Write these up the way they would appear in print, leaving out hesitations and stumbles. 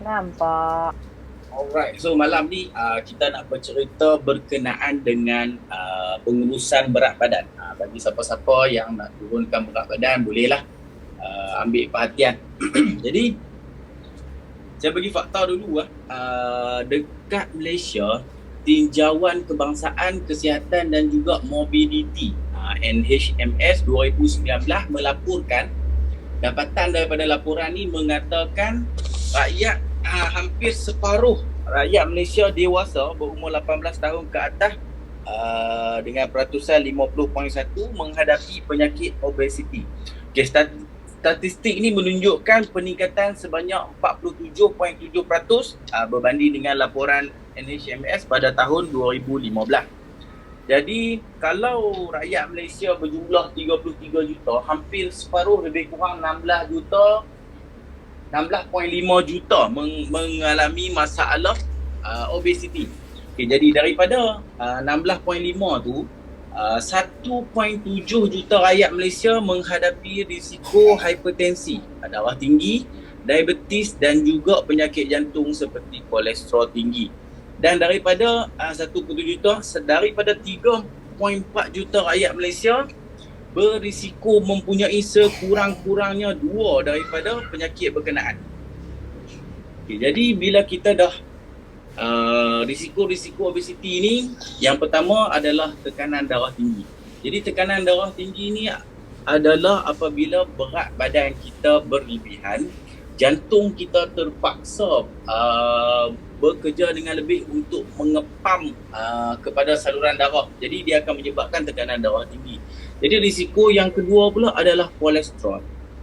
Nampak. Alright, so malam ni kita nak bercerita berkenaan dengan pengurusan berat badan. Bagi siapa-siapa yang nak turunkan berat badan, bolehlah ambil perhatian. Jadi, saya bagi fakta dulu. Dekat Malaysia, Tinjauan Kebangsaan Kesihatan dan juga Mobiliti NHMS 2019 melaporkan, dapatan daripada laporan ni mengatakan rakyat hampir separuh rakyat Malaysia dewasa berumur 18 tahun ke atas dengan peratusan 50.1 menghadapi penyakit obesiti. Okay, statistik ini menunjukkan peningkatan sebanyak 47.7% berbanding dengan laporan NHMS pada tahun 2015. Jadi kalau rakyat Malaysia berjumlah 33 juta, hampir separuh, lebih kurang 16 juta, 16.5 juta mengalami masalah obesiti. Okay, jadi daripada 16.5 tu, 1.7 juta rakyat Malaysia menghadapi risiko hipertensi, darah tinggi, diabetes dan juga penyakit jantung seperti kolesterol tinggi. Dan daripada 1.7 juta, daripada 3.4 juta rakyat Malaysia berisiko mempunyai sekurang-kurangnya 2 daripada penyakit berkenaan. Okay, jadi bila kita dah risiko-risiko obesiti ni, yang pertama adalah tekanan darah tinggi. Jadi tekanan darah tinggi ni adalah apabila berat badan kita berlebihan, jantung kita terpaksa bekerja dengan lebih untuk mengepam kepada saluran darah. Jadi dia akan menyebabkan tekanan darah tinggi. Jadi risiko yang kedua pula adalah kolesterol.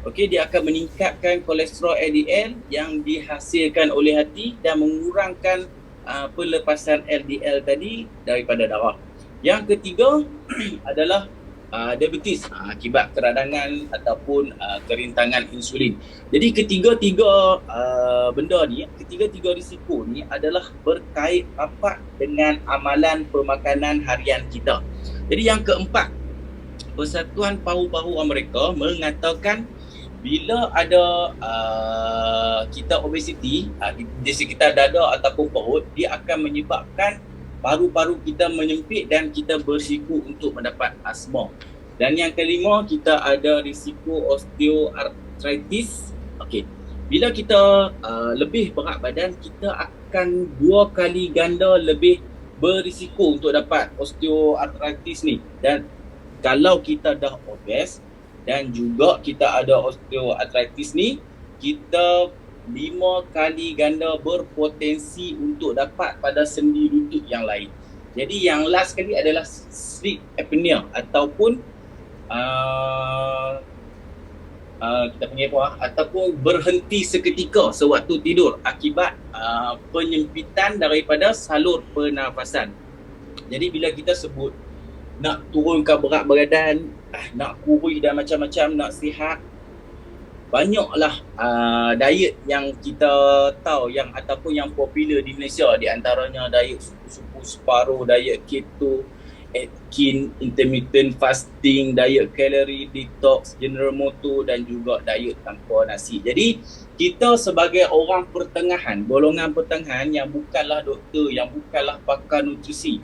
Okey, dia akan meningkatkan kolesterol LDL yang dihasilkan oleh hati dan mengurangkan pelepasan LDL tadi daripada darah. Yang ketiga adalah diabetes akibat keradangan ataupun kerintangan insulin. Jadi ketiga-tiga benda ni, ketiga-tiga risiko ni adalah berkait rapat dengan amalan pemakanan harian kita. Jadi yang keempat, Persatuan Paru-Paru Amerika mengatakan bila ada kita obesiti di sekitar dada ataupun perut, dia akan menyebabkan paru-paru kita menyempit dan kita berisiko untuk mendapat asma. Dan yang kelima, kita ada risiko osteoarthritis. Okey. Bila kita lebih berat badan, kita akan 2 kali ganda lebih berisiko untuk dapat osteoarthritis ni. Dan kalau kita dah obes dan juga kita ada osteoarthritis ni, kita 5 kali ganda berpotensi untuk dapat pada sendi lutut yang lain. Jadi yang last kali adalah sleep apnea ataupun kita panggil apa? Ataupun berhenti seketika sewaktu tidur akibat penyempitan daripada salur pernafasan. Jadi bila kita sebut nak turunkan berat badan, nak kurus dan macam-macam, nak sihat, banyaklah diet yang kita tahu yang ataupun yang popular di Malaysia, di antaranya diet suku-suku separuh, diet keto, Atkins, intermittent fasting, diet kalori detox, general moto dan juga diet tanpa nasi. Jadi kita sebagai orang pertengahan, golongan pertengahan yang bukanlah doktor, yang bukanlah pakar nutrisi,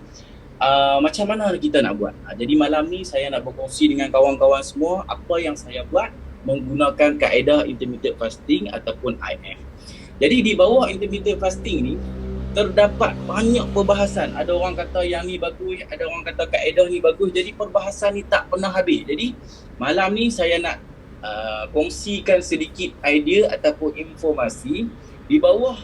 macam mana kita nak buat? Jadi malam ni saya nak berkongsi dengan kawan-kawan semua apa yang saya buat menggunakan kaedah intermittent fasting ataupun IF. Jadi di bawah intermittent fasting ni terdapat banyak perbahasan. Ada orang kata yang ni bagus, ada orang kata kaedah ni bagus. Jadi perbahasan ni tak pernah habis. Jadi malam ni saya nak kongsikan sedikit idea ataupun informasi. Di bawah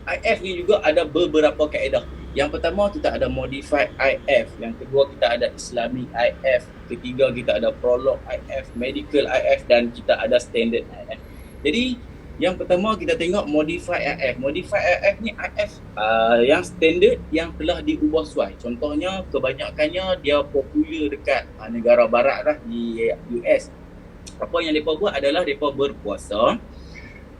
IF ni juga ada beberapa kaedah. Yang pertama kita ada modified IF, yang kedua kita ada Islamic IF, ketiga kita ada prolog IF, medical IF dan kita ada standard IF. Jadi yang pertama kita tengok modified IF. Modified IF ni IF yang standard yang telah diubah suai. Contohnya kebanyakannya dia popular dekat negara barat lah, di US. Apa yang mereka buat adalah mereka berpuasa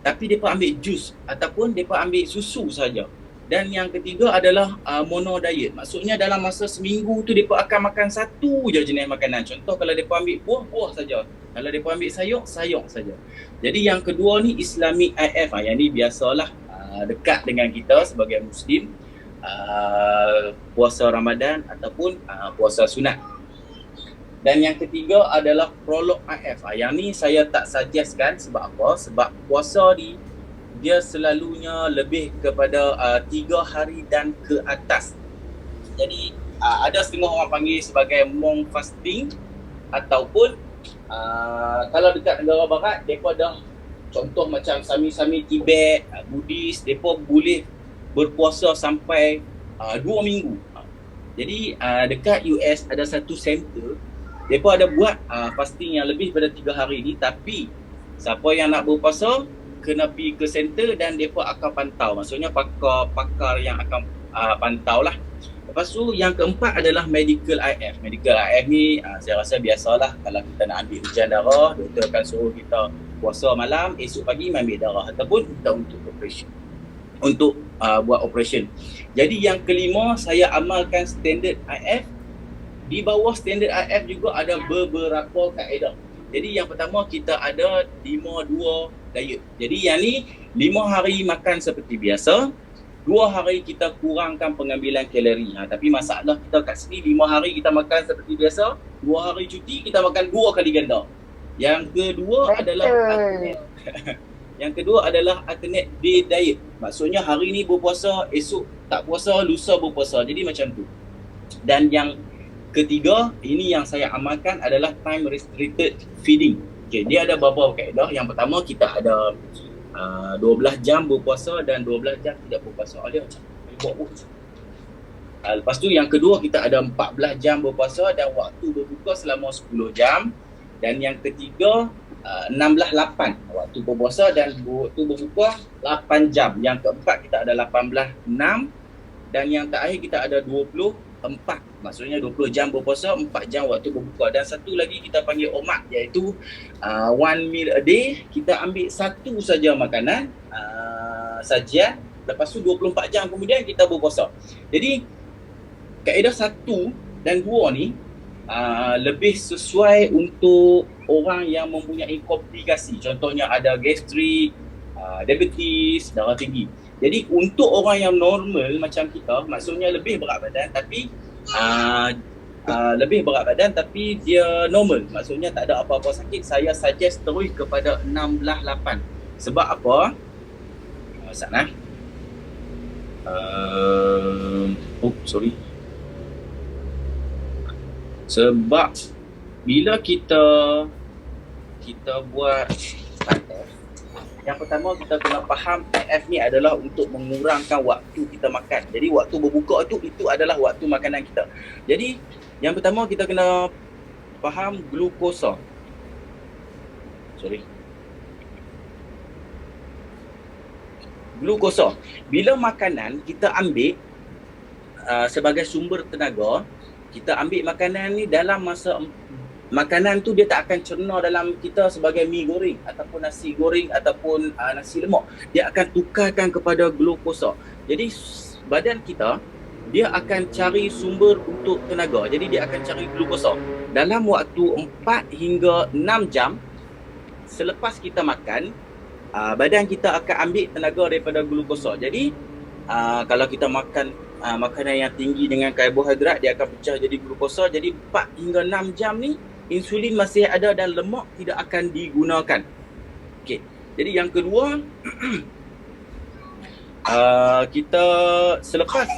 tapi mereka ambil jus ataupun mereka ambil susu saja. Dan yang ketiga adalah mono diet. Maksudnya dalam masa seminggu tu mereka akan makan satu je jenis makanan. Contoh kalau mereka ambil buah-buah saja. Kalau mereka ambil sayur, sayur saja. Jadi yang kedua ni Islamic IF. Yang ni biasalah dekat dengan kita sebagai Muslim, puasa Ramadan ataupun puasa sunat. Dan yang ketiga adalah Prolog IF. Yang ni saya tak suggestkan. Sebab apa? Sebab puasa ni dia selalunya lebih kepada 3 hari dan ke atas. Jadi ada setengah orang panggil sebagai monk fasting, ataupun kalau dekat negara barat, mereka dah contoh macam Sami-Sami Tibet, Buddhis, mereka boleh berpuasa sampai 2 minggu. Jadi dekat US ada satu center, mereka ada buat fasting yang lebih pada 3 hari ni, tapi siapa yang nak berpuasa kena pergi ke center dan mereka akan pantau. Maksudnya pakar yang akan pantau lah. Lepas tu yang keempat adalah medical IF. Medical IF ni saya rasa biasalah, kalau kita nak ambil ujian darah, doktor akan suruh kita puasa malam, esok pagi ambil darah, ataupun kita untuk operation, untuk buat operation. Jadi yang kelima, saya amalkan standard IF. Di bawah standard IF juga ada beberapa kaedah. Jadi yang pertama, kita ada 5-2 diet. Jadi yang ni 5 hari makan seperti biasa, 2 hari kita kurangkan pengambilan kalori. Tapi masalah kita kat sini 5 hari kita makan seperti biasa, 2 hari cuti kita makan 2 kali ganda. Yang kedua adalah yang kedua adalah alternate day diet. Maksudnya hari ni berpuasa, esok tak puasa, lusa berpuasa. Jadi macam tu. Dan yang ketiga, ini yang saya amalkan adalah time restricted feeding. Okay, dia ada beberapa kaedah. Yang pertama, kita ada 12 jam berpuasa dan 12 jam tidak berpuasa. Dia macam lepas tu yang kedua, kita ada 14 jam berpuasa dan waktu berbuka selama 10 jam. Dan yang ketiga, 16-8 waktu berpuasa dan waktu berbuka 8 jam. Yang keempat, kita ada 18-6. Dan yang terakhir, kita ada 24. Maksudnya 20 jam berpuasa, 4 jam waktu berbuka. Dan satu lagi kita panggil omat, iaitu 1 meal a day. Kita ambil satu saja makanan sajian, lepas tu 24 jam kemudian kita berpuasa. Jadi kaedah 1 dan 2 ni lebih sesuai untuk orang yang mempunyai komplikasi. Contohnya ada gastrik, diabetes, darah tinggi. Jadi untuk orang yang normal macam kita, maksudnya lebih berat badan tapi dia normal, maksudnya tak ada apa-apa sakit, saya suggest terus kepada 16-8. Sebab apa? Sana. Sorry. Sebab bila kita buat IF, yang pertama kita kena faham IF ni adalah untuk mengurangkan waktu kita makan. Jadi waktu berbuka itu adalah waktu makanan kita. Jadi yang pertama kita kena faham glukosa. Glukosa. Bila makanan kita ambil sebagai sumber tenaga, kita ambil makanan ni dalam masa makanan tu dia tak akan cerna dalam kita sebagai mi goreng ataupun nasi goreng ataupun nasi lemak. Dia akan tukarkan kepada glukosa. Jadi badan kita dia akan cari sumber untuk tenaga. Jadi dia akan cari glukosa. Dalam waktu 4 hingga 6 jam selepas kita makan, badan kita akan ambil tenaga daripada glukosa. Jadi kalau kita makan makanan yang tinggi dengan karbohidrat, dia akan pecah jadi glukosa. Jadi 4 hingga 6 jam ni insulin masih ada dan lemak tidak akan digunakan. Okey. Jadi yang kedua, kita selepas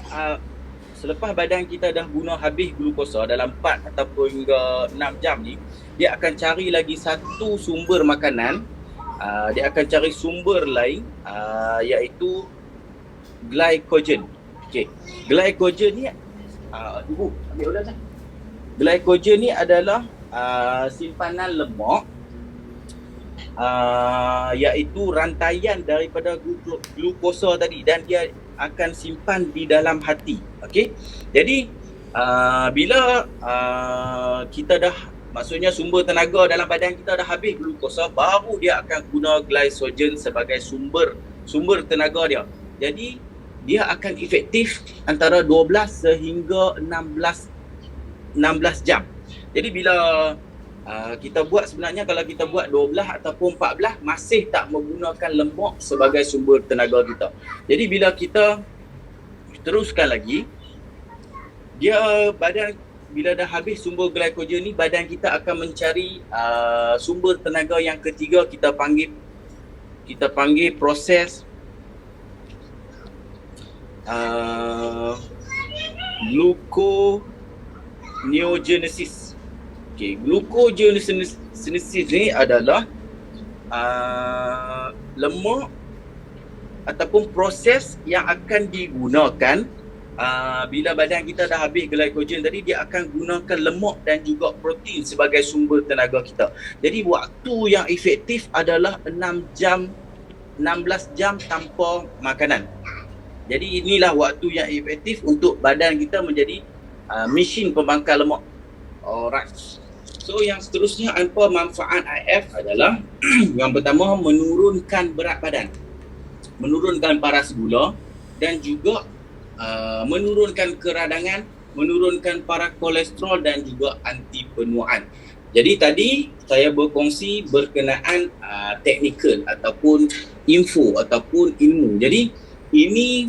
badan kita dah guna habis glukosa dalam 4 ataupun hingga 6 jam ni, dia akan cari lagi satu sumber makanan. Dia akan cari sumber lain, iaitu glycogen. Okey. Glycogen ni ibu ambil ulang saja. Glycogen ni adalah simpanan lemak, iaitu rantaian daripada glukosa tadi, dan dia akan simpan di dalam hati. Okey. Jadi bila kita dah, maksudnya sumber tenaga dalam badan kita dah habis glukosa, baru dia akan guna glycogen sebagai sumber tenaga dia. Jadi dia akan efektif antara 12 sehingga 16 jam. Jadi bila Kita buat sebenarnya kalau kita buat 12 ataupun 14 masih tak menggunakan lemak sebagai sumber tenaga kita. Jadi bila kita teruskan lagi, dia badan bila dah habis sumber glycogen ni, badan kita akan mencari sumber tenaga yang ketiga, kita panggil proses gluconeogenesis. Okay, gluconeogenesis ni adalah lemak ataupun proses yang akan digunakan bila badan kita dah habis glycogen tadi, dia akan gunakan lemak dan juga protein sebagai sumber tenaga kita. Jadi waktu yang efektif adalah 16 jam tanpa makanan. Jadi inilah waktu yang efektif untuk badan kita menjadi mesin pembangkal lemak. Alright. So yang seterusnya, apa manfaat IF adalah yang pertama, menurunkan berat badan, menurunkan paras gula dan juga menurunkan keradangan, menurunkan paras kolesterol dan juga anti penuaan. Jadi tadi saya berkongsi berkenaan teknikal ataupun info ataupun ilmu. Jadi ini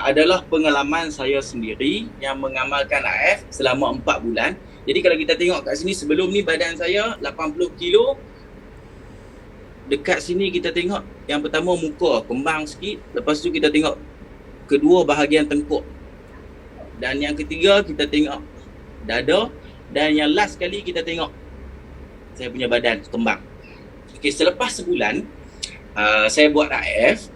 adalah pengalaman saya sendiri yang mengamalkan AF selama 4 bulan. Jadi kalau kita tengok kat sini, sebelum ni badan saya 80 kilo. Dekat sini kita tengok yang pertama muka kembang sikit, lepas tu kita tengok kedua bahagian tengkuk, dan yang ketiga kita tengok dada, dan yang last sekali kita tengok saya punya badan kembang. Okay, selepas sebulan saya buat AF,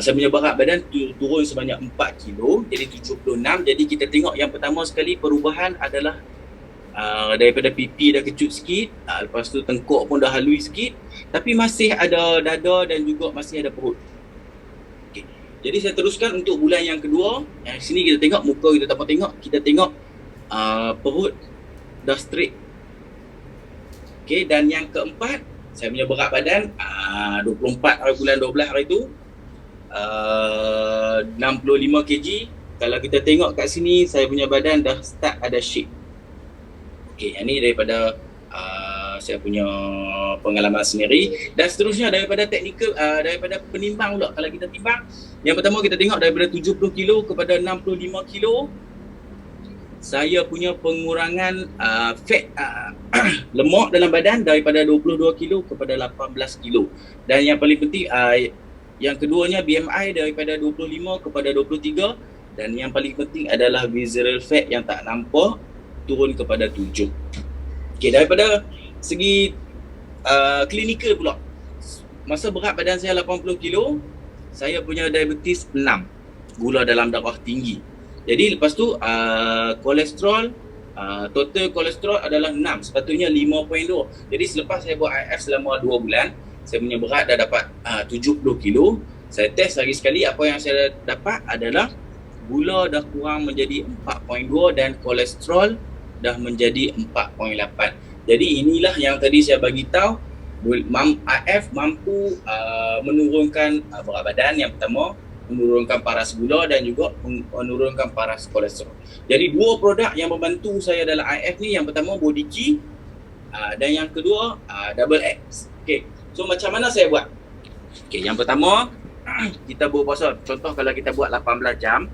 saya punya berat badan turun sebanyak 4 kilo, jadi 76. Jadi kita tengok yang pertama sekali perubahan adalah daripada pipi dah kecut sikit, lepas tu tengkuk pun dah halui sikit, tapi masih ada dada dan juga masih ada perut. Okay. Jadi saya teruskan untuk bulan yang kedua. Yang sini kita tengok muka kita tanpa tengok, kita tengok perut dah straight. Okay, dan yang keempat, saya punya berat badan 24 hari bulan 12 hari tu 65 kg. Kalau kita tengok kat sini, saya punya badan dah start ada shape. Okay, yang ni daripada saya punya pengalaman sendiri. Dan seterusnya daripada teknikal, daripada penimbang pula. Kalau kita timbang, yang pertama kita tengok daripada 70 kilo kepada 65 kilo, saya punya pengurangan fat lemak dalam badan daripada 22 kilo kepada 18 kilo. Dan yang paling penting, yang keduanya BMI daripada 25 kepada 23, dan yang paling penting adalah visceral fat yang tak nampak turun kepada 7. Okay, daripada segi klinikal pula, masa berat badan saya 80 kilo, saya punya diabetes 6, gula dalam darah tinggi. Jadi lepas tu kolesterol, total kolesterol adalah 6, sepatutnya 5.2. Jadi selepas saya buat IF selama 2 bulan, saya punya berat dah dapat 70 kilo. Saya test lagi sekali, apa yang saya dapat adalah gula dah kurang menjadi 4.2 dan kolesterol dah menjadi 4.8. Jadi inilah yang tadi saya bagi tahu, IF mampu menurunkan berat badan, yang pertama menurunkan paras gula dan juga menurunkan paras kolesterol. Jadi dua produk yang membantu saya dalam IF ni, yang pertama Body Key dan yang kedua Double X. Okey. So macam mana saya buat? Okey, yang pertama kita berpuasa. Contoh kalau kita buat 18 jam,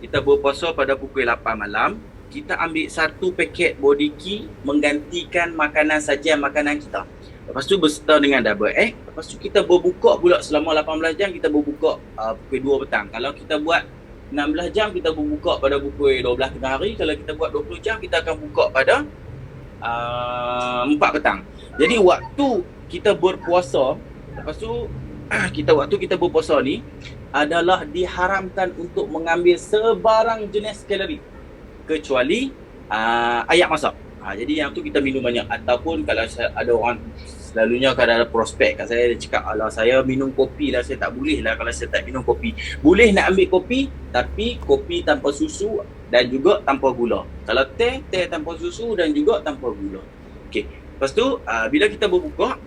kita berpuasa pada pukul 8 malam, kita ambil satu paket Body Key menggantikan makanan sajian makanan kita. Lepas tu berserta dengan Double X. Lepas tu kita berbuka pula selama 18 jam, kita berbuka pukul 2 petang. Kalau kita buat 16 jam, kita berbuka pada pukul 12 tengah hari. Kalau kita buat 20 jam, kita akan buka pada 4 petang. Jadi waktu kita berpuasa, lepas tu waktu kita berpuasa ni adalah diharamkan untuk mengambil sebarang jenis kalori kecuali air masak. Jadi yang tu kita minum banyak. Ataupun kalau ada orang, selalunya kalau ada prospek kat saya, dia cakap, alah saya minum kopi lah, saya tak boleh lah kalau saya tak minum kopi. Boleh nak ambil kopi, tapi kopi tanpa susu dan juga tanpa gula. Kalau teh tanpa susu dan juga tanpa gula. Okey. Lepas tu bila kita berbuka,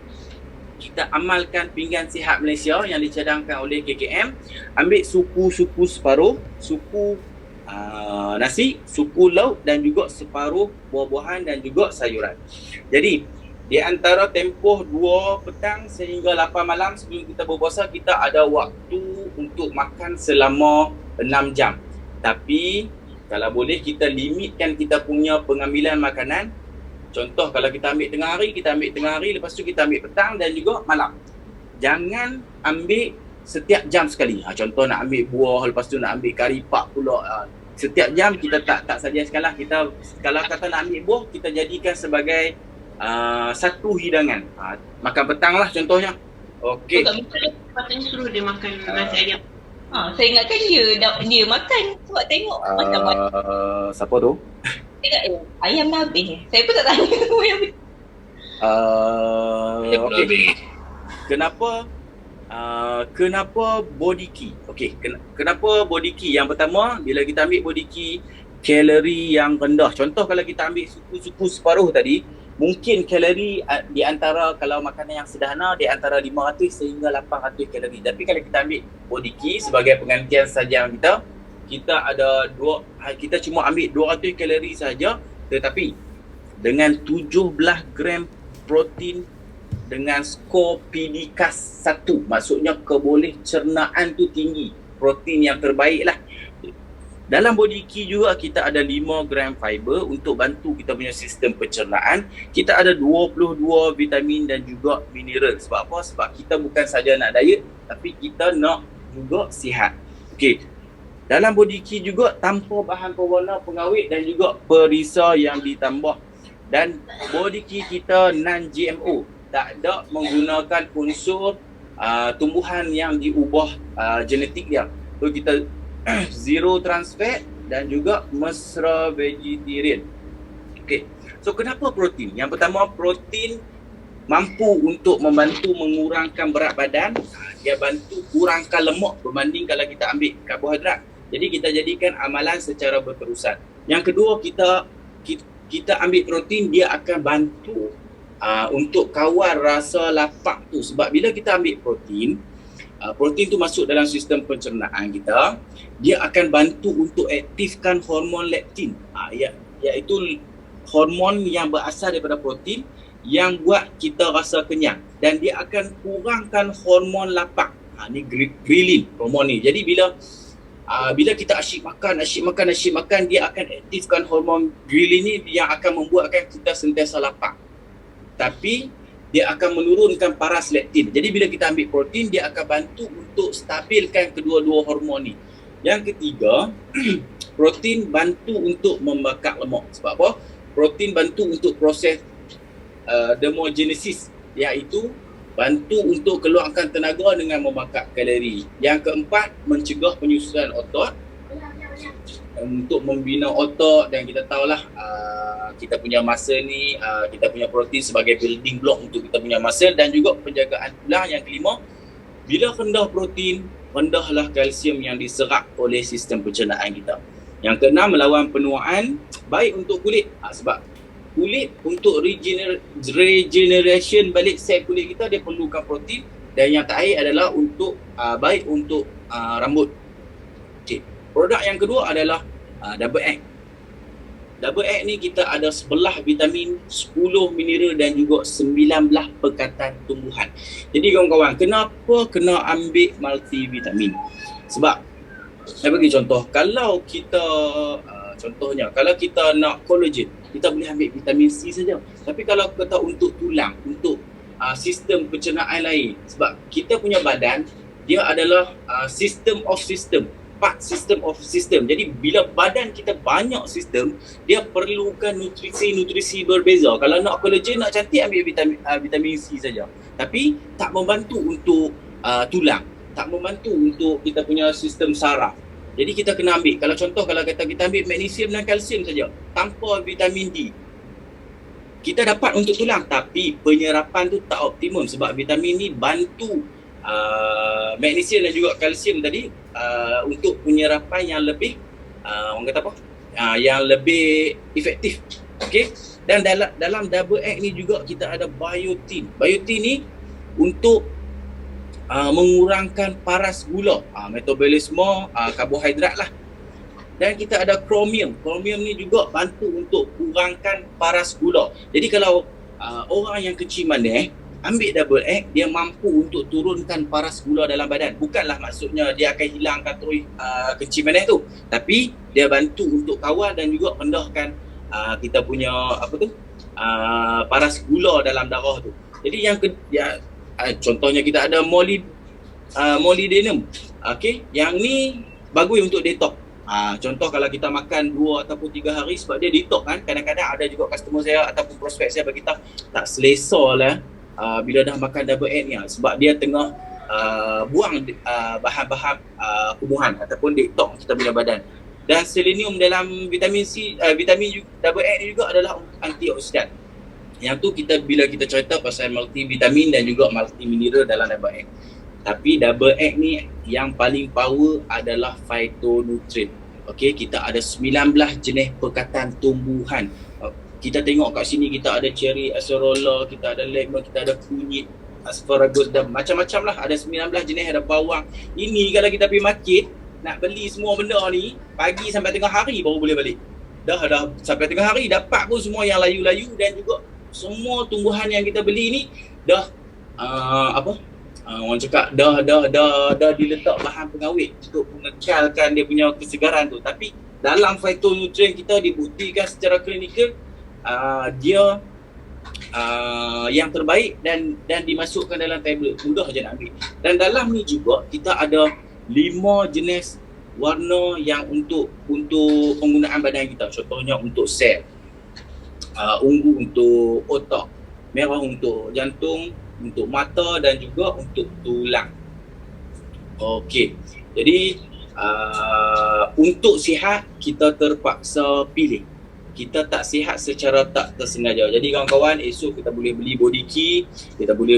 kita amalkan pinggan sihat Malaysia yang dicadangkan oleh KKM. Ambil suku separuh, suku nasi, suku lauk dan juga separuh buah-buahan dan juga sayuran. Jadi di antara tempoh 2 petang sehingga 8 malam sebelum kita berpuasa, kita ada waktu untuk makan selama 6 jam. Tapi kalau boleh kita limitkan kita punya pengambilan makanan. Contoh kalau kita ambil tengah hari, kita ambil tengah hari, lepas tu kita ambil petang dan juga malam. Jangan ambil setiap jam sekali. Contoh nak ambil buah, lepas tu nak ambil kari pak pula. Setiap jam kita tak sajikan lah. Kita kalau kata nak ambil buah, kita jadikan sebagai satu hidangan. Makan petang lah contohnya. Okey. Patutnya suruh dia makan nasi ayam. Saya ingatkan dia makan sebab tengok macam siapa tu? Tengok ayam dah habis. Saya pun tak tanya yang okey. Kenapa body key? Okey, kenapa body key? Yang pertama, bila kita ambil body key, kalori yang rendah. Contoh kalau kita ambil suku-suku separuh tadi, mungkin kalori di antara, kalau makanan yang sederhana, di antara 500 sehingga 800 kalori. Tapi kalau kita ambil body key sebagai penggantian sajian kita ada kita cuma ambil 200 kalori saja, tetapi dengan 17 gram protein dengan skor PDCAS 1, maksudnya keboleh cernaan tu tinggi, protein yang terbaik lah. Dalam body key juga kita ada 5 gram fiber untuk bantu kita punya sistem pencernaan. Kita ada 22 vitamin dan juga mineral. Sebab apa? Sebab kita bukan saja nak diet, tapi kita nak juga sihat. Okey. Dalam body key juga tanpa bahan pewarna, pengawet dan juga perisa yang ditambah. Dan body key kita non-GMO. Tak ada menggunakan unsur tumbuhan yang diubah genetik dia. So kita zero trans fat dan juga mesra vegetarian. Okey. So kenapa protein? Yang pertama, protein mampu untuk membantu mengurangkan berat badan. Dia bantu kurangkan lemak berbanding kalau kita ambil karbohidrat. Jadi kita jadikan amalan secara berterusan. Yang kedua, kita ambil protein, dia akan bantu untuk kawal rasa lapar tu. Sebab bila kita ambil protein tu masuk dalam sistem pencernaan kita, dia akan bantu untuk aktifkan hormon leptin, iaitu hormon yang berasal daripada protein yang buat kita rasa kenyang, dan dia akan kurangkan hormon lapar. Ni ghrelin hormon ni. Jadi bila kita asyik makan, dia akan aktifkan hormon ghrelin ni yang akan membuatkan kita sentiasa lapar. Tapi dia akan menurunkan paras leptin. Jadi bila kita ambil protein, dia akan bantu untuk stabilkan kedua-dua hormon ni. Yang ketiga, protein bantu untuk membakar lemak. Sebab apa? Protein bantu untuk proses thermogenesis, iaitu bantu untuk keluarkan tenaga dengan membakar kalori. Yang keempat, mencegah penyusutan otot, untuk membina otot. Dan kita tahulah kita punya muscle ni, kita punya protein sebagai building block untuk kita punya muscle, dan juga penjagaan tulang. Yang kelima, bila rendah protein, rendahlah kalsium yang diserap oleh sistem pencernaan kita. Yang keenam, melawan penuaan, baik untuk kulit. Sebab kulit untuk regeneration balik sel kulit kita, dia perlukan protein. Dan yang terakhir adalah untuk baik untuk rambut. Okay. Produk yang kedua adalah Double Act. Double Act ni kita ada 11 vitamin, 10 mineral dan juga 19 pekatan tumbuhan. Jadi kawan-kawan, kenapa kena ambil multivitamin? Sebab saya bagi contoh, kalau kita contohnya, kalau kita nak collagen, kita boleh ambil vitamin C saja. Tapi kalau kita untuk tulang, untuk sistem pencernaan lain, sebab kita punya badan, dia adalah system of system, part system of system. Jadi bila badan kita banyak sistem, dia perlukan nutrisi berbeza. Kalau nak collagen, nak cantik, ambil vitamin C saja. Tapi tak membantu untuk tulang, tak membantu untuk kita punya sistem saraf. Jadi kita kena ambil, kalau contoh, kalau kita ambil magnesium dan kalsium saja tanpa vitamin D, kita dapat untuk tulang, tapi penyerapan tu tak optimum. Sebab vitamin ni bantu magnesium dan juga kalsium tadi untuk penyerapan yang lebih orang kata apa, yang lebih efektif. Okey. Dan dalam Double Act ni juga kita ada biotin. Biotin ni untuk mengurangkan paras gula, metabolisme karbohidrat lah. Dan kita ada chromium. Chromium ni juga bantu untuk kurangkan paras gula. Jadi kalau orang yang kecil manis ambil double egg, dia mampu untuk turunkan paras gula dalam badan. Bukanlah maksudnya dia akan hilangkan terus kecil manis tu, tapi dia bantu untuk kawal dan juga rendahkan kita punya paras gula dalam darah tu. Jadi contohnya kita ada molybdenum. Okey, yang ni bagus untuk detox. Contoh kalau kita makan 2 ataupun 3 hari sebab dia detox kan. Kadang-kadang ada juga customer saya ataupun prospek saya berkata tak selesa lah bila dah makan double egg ni sebab dia tengah buang bahan-bahan kubuhan ataupun detox kita punya badan. Dan selenium dalam vitamin C, vitamin double egg ni juga adalah antioksidan. Yang tu bila kita cerita pasal multivitamin dan juga multimineral dalam double egg. Tapi double egg ni yang paling power adalah phytonutrient. Okey, kita ada 19 jenis perkataan tumbuhan. Kita tengok kat sini kita ada cherry acerola, kita ada lemon, kita ada kunyit, asparagus dan macam-macam lah. Ada 19 jenis, ada bawang. Ini kalau kita pergi market nak beli semua benda ni pagi sampai tengah hari baru boleh balik. Dah sampai tengah hari dapat pun semua yang layu-layu dan juga semua tumbuhan yang kita beli ni dah orang cakap dah diletak bahan pengawet untuk mengekalkan dia punya kesegaran tu. Tapi dalam phytonutrient kita dibuktikan secara klinikal dia yang terbaik dan dimasukkan dalam tablet, mudah je nak ambil. Dan dalam ni juga kita ada 5 jenis warna yang untuk penggunaan badan kita. Contohnya untuk sel, ungu untuk otak, merah untuk jantung, untuk mata dan juga untuk tulang. Okey. Jadi untuk sihat kita terpaksa pilih. Kita tak sihat secara tak tersengaja. Jadi kawan-kawan, esok kita boleh beli body key, kita boleh